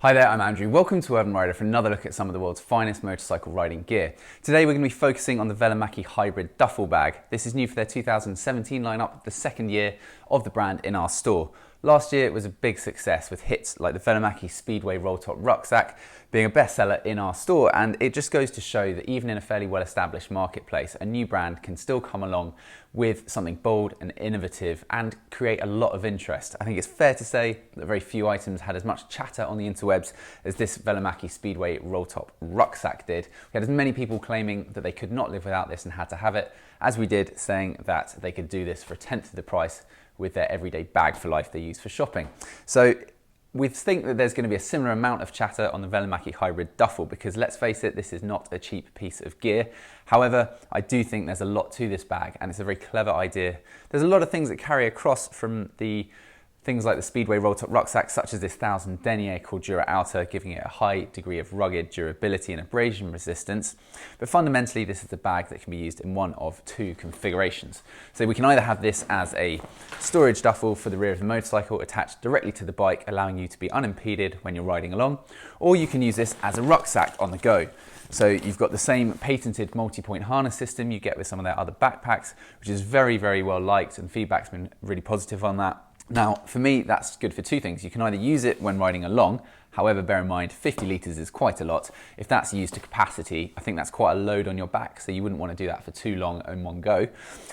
Hi there, I'm Andrew. Welcome to Urban Rider for another look at some of the world's finest motorcycle riding gear. Today we're going to be focusing on the Velomacchi Hybrid Duffel bag. This is new for their 2017 lineup, the second year of the brand in our store. Last year it was a big success with hits like the Velomacchi Speedway Rolltop Rucksack being a bestseller in our store, and it just goes to show that even in a fairly well-established marketplace, a new brand can still come along with something bold and innovative and create a lot of interest. I think it's fair to say that very few items had as much chatter on the interwebs as this Velomacchi Speedway Rolltop Rucksack did. We had as many people claiming that they could not live without this and had to have it, as we did saying that they could do this for a tenth of the price with their everyday bag for life they use for shopping. So we think that there's going to be a similar amount of chatter on the Velomacchi Hybrid Duffel because, let's face it, this is not a cheap piece of gear. However, I do think there's a lot to this bag and it's a very clever idea. There's a lot of things that carry across from the things like the Speedway Rolltop Rucksack, such as this 1000 denier called Dura Outer, giving it a high degree of rugged durability and abrasion resistance. But fundamentally, this is a bag that can be used in one of two configurations. So we can either have this as a storage duffel for the rear of the motorcycle attached directly to the bike, allowing you to be unimpeded when you're riding along, or you can use this as a rucksack on the go. So you've got the same patented multi-point harness system you get with some of their other backpacks, which is very, very well liked, and feedback's been really positive on that. Now, for me, that's good for two things. You can either use it when riding along. However, bear in mind, 50 litres is quite a lot. If that's used to capacity, I think that's quite a load on your back, so you wouldn't want to do that for too long in one go.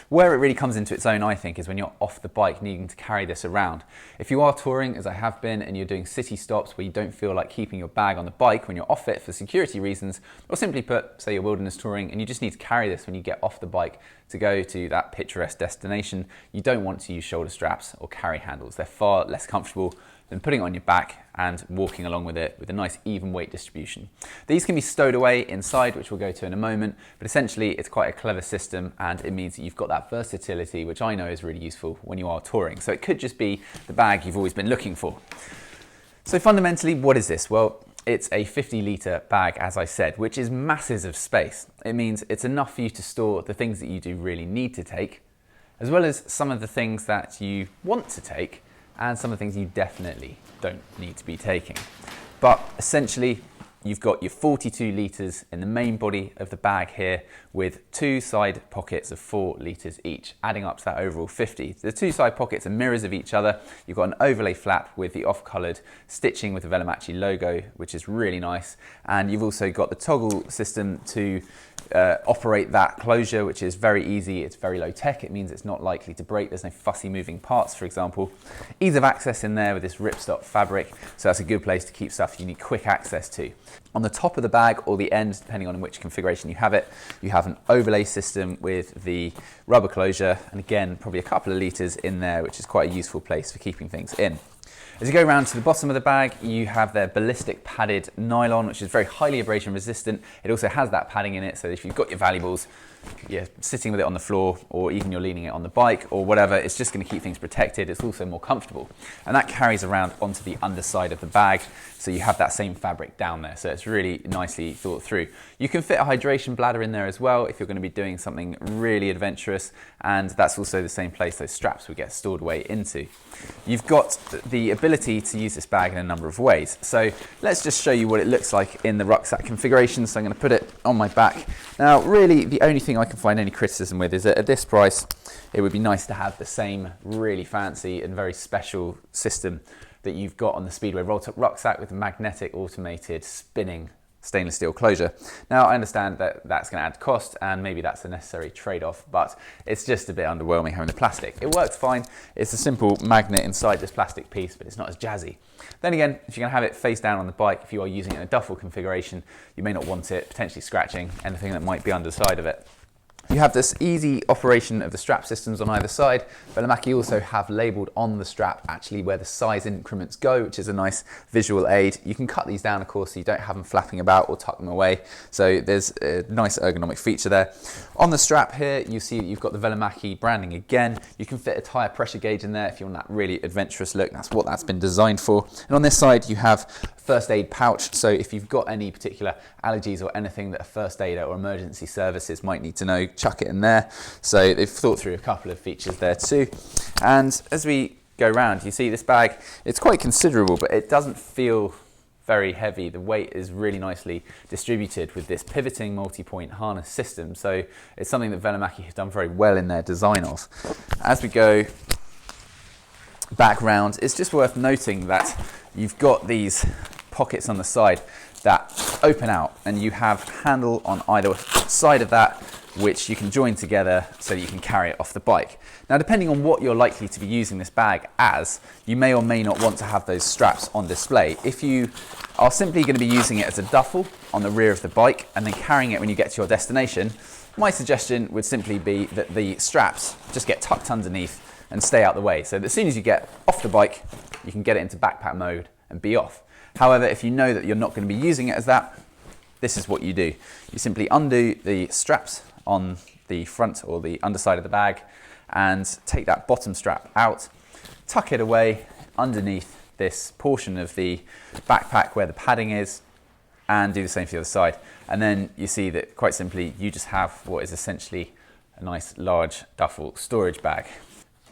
Where it really comes into its own, I think, is when you're off the bike needing to carry this around. If you are touring, as I have been, and you're doing city stops where you don't feel like keeping your bag on the bike when you're off it for security reasons, or simply put, say you're wilderness touring and you just need to carry this when you get off the bike to go to that picturesque destination, you don't want to use shoulder straps or carry handles. They're far less comfortable than putting it on your back and walking along with it with a nice even weight distribution. These can be stowed away inside, which we'll go to in a moment, but essentially it's quite a clever system and it means that you've got that versatility, which I know is really useful when you are touring. So it could just be the bag you've always been looking for. So fundamentally, what is this? Well, it's a 50 litre bag, as I said, which is masses of space. It means it's enough for you to store the things that you do really need to take, as well as some of the things that you want to take, and some of the things you definitely don't need to be taking. But essentially, you've got your 42 litres in the main body of the bag here, with two side pockets of 4 litres each, adding up to that overall 50. The two side pockets are mirrors of each other. You've got an overlay flap with the off-coloured stitching with the Velomacchi logo, which is really nice. And you've also got the toggle system to operate that closure, which is very easy. It's very low tech. It means it's not likely to break. There's no fussy moving parts, for example. Ease of access in there with this ripstop fabric, so that's a good place to keep stuff you need quick access to. On the top of the bag, or the end, depending on which configuration you have it, you have an overlay system with the rubber closure, and again, probably a couple of litres in there, which is quite a useful place for keeping things in. As you go around to the bottom of the bag, you have their ballistic padded nylon, which is very highly abrasion resistant. It also has that padding in it, so if you've got your valuables, you're sitting with it on the floor, or even you're leaning it on the bike or whatever, it's just going to keep things protected. It's also more comfortable. And that carries around onto the underside of the bag, so you have that same fabric down there. So it's really nicely thought through. You can fit a hydration bladder in there as well if you're going to be doing something really adventurous, and that's also the same place those straps would get stored away into. You've got the ability to use this bag in a number of ways. So let's just show you what it looks like in the rucksack configuration. So I'm going to put it on my back. Now, really, the only thing I can find any criticism with is that at this price, it would be nice to have the same really fancy and very special system that you've got on the Speedway Rolltop Rucksack with the magnetic automated spinning stainless steel closure. Now, I understand that that's going to add cost and maybe that's a necessary trade-off, but it's just a bit underwhelming having the plastic. It works fine. It's a simple magnet inside this plastic piece, but it's not as jazzy. Then again, if you're going to have it face down on the bike, if you are using it in a duffel configuration, you may not want it potentially scratching anything that might be under the side of it. You have this easy operation of the strap systems on either side. Velomacchi also have labelled on the strap actually where the size increments go, which is a nice visual aid. You can cut these down, of course, so you don't have them flapping about or tuck them away. So there's a nice ergonomic feature there. On the strap here, you see that you've got the Velomacchi branding again. You can fit a tyre pressure gauge in there if you want that really adventurous look. That's what that's been designed for. And on this side, you have first aid pouch. So if you've got any particular allergies or anything that a first aider or emergency services might need to know, chuck it in there. So they've thought through a couple of features there too. And as we go around, you see this bag, it's quite considerable, but it doesn't feel very heavy. The weight is really nicely distributed with this pivoting multi-point harness system. So it's something that Velomacchi have done very well in their design of. As we go back round, it's just worth noting that you've got these pockets on the side that open out, and you have handle on either side of that, which you can join together so that you can carry it off the bike. Now, depending on what you're likely to be using this bag as, you may or may not want to have those straps on display. If you are simply going to be using it as a duffel on the rear of the bike and then carrying it when you get to your destination, my suggestion would simply be that the straps just get tucked underneath and stay out the way, so that as soon as you get off the bike, you can get it into backpack mode and be off. However, if you know that you're not going to be using it as that, this is what you do. You simply undo the straps on the front or the underside of the bag and take that bottom strap out, tuck it away underneath this portion of the backpack where the padding is, and do the same for the other side. And then you see that quite simply you just have what is essentially a nice large duffel storage bag.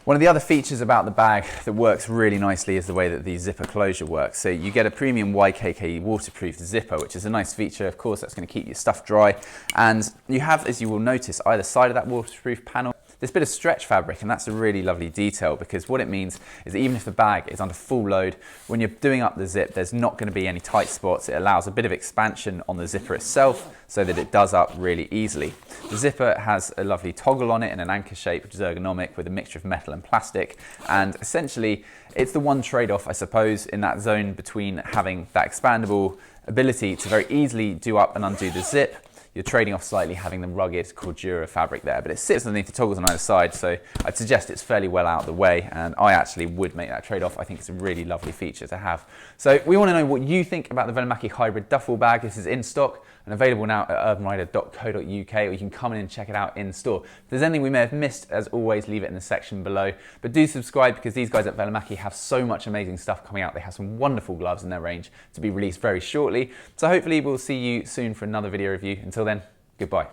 One of the other features about the bag that works really nicely is the way that the zipper closure works. So you get a premium YKK waterproof zipper, which is a nice feature. Of course, that's going to keep your stuff dry. And you have, as you will notice, either side of that waterproof panel, this bit of stretch fabric, and that's a really lovely detail, because what it means is that even if the bag is under full load, when you're doing up the zip, there's not going to be any tight spots. It allows a bit of expansion on the zipper itself so that it does up really easily. The zipper has a lovely toggle on it in an anchor shape, which is ergonomic with a mixture of metal and plastic. And essentially, it's the one trade-off, I suppose, in that zone between having that expandable ability to very easily do up and undo the zip. You're trading off slightly having the rugged Cordura fabric there, but it sits underneath the toggles on either side, so I'd suggest it's fairly well out of the way, and I actually would make that trade-off. I think it's a really lovely feature to have. So we want to know what you think about the Velomacchi Hybrid Duffel Bag. This is in stock and available now at urbanrider.co.uk, or you can come in and check it out in store. If there's anything we may have missed, as always, leave it in the section below. But do subscribe, because these guys at Velomacchi have so much amazing stuff coming out. They have some wonderful gloves in their range to be released very shortly. So hopefully we'll see you soon for another video review. Until then, goodbye.